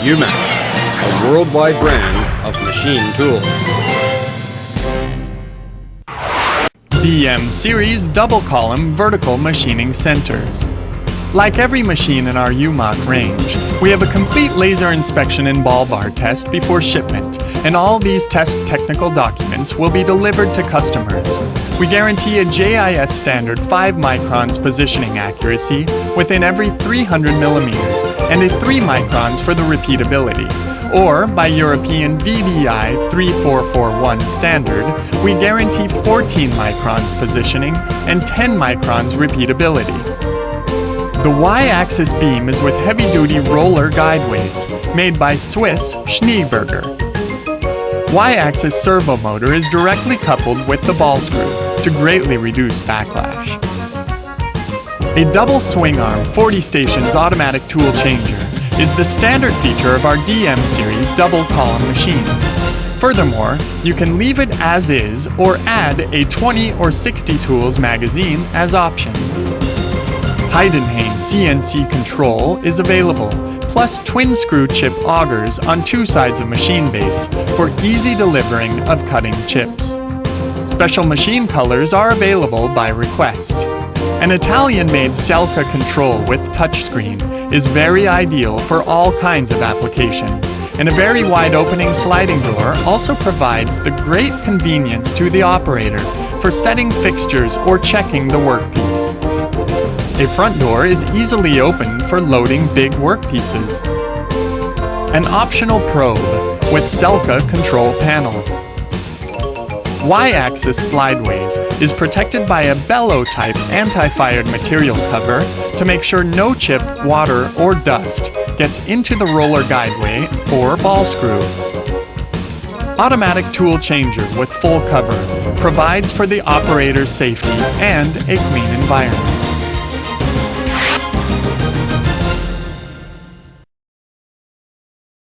UMAC, a worldwide brand of machine tools. DM Series double column vertical machining centers. Like every machine in our UMAC range, we have a complete laser inspection and ball bar test before shipment, and all these test technical documents will be delivered to customers. We guarantee a JIS standard 5 microns positioning accuracy within every 300 millimeters and a 3 microns for the repeatability. Or, by European VDI 3441 standard, we guarantee 14 microns positioning and 10 microns repeatability. The Y-axis beam is with heavy-duty roller guideways made by Swiss Schneeberger. Y-axis servo motor is directly coupled with the ball screw to greatly reduce backlash. A double swing arm 40 stations automatic tool changer is the standard feature of our DM series double column machine. Furthermore, you can leave it as is or add a 20 or 60 tools magazine as options. Heidenhain CNC control is available, plus twin screw chip augers on 2 sides of machine base for easy delivering of cutting chips. Special machine colors are available by request. An Italian-made Selca control with touchscreen is very ideal for all kinds of applications, and a very wide opening sliding door also provides the great convenience to the operator for setting fixtures or checking the workpiece. A front door is easily opened for loading big workpieces. An optional probe with Selca control panel. Y-axis slideways is protected by a bellow-type anti-fired material cover to make sure no chip, water, or dust gets into the roller guideway or ball screw. Automatic tool changer with full cover provides for the operator's safety and a clean environment.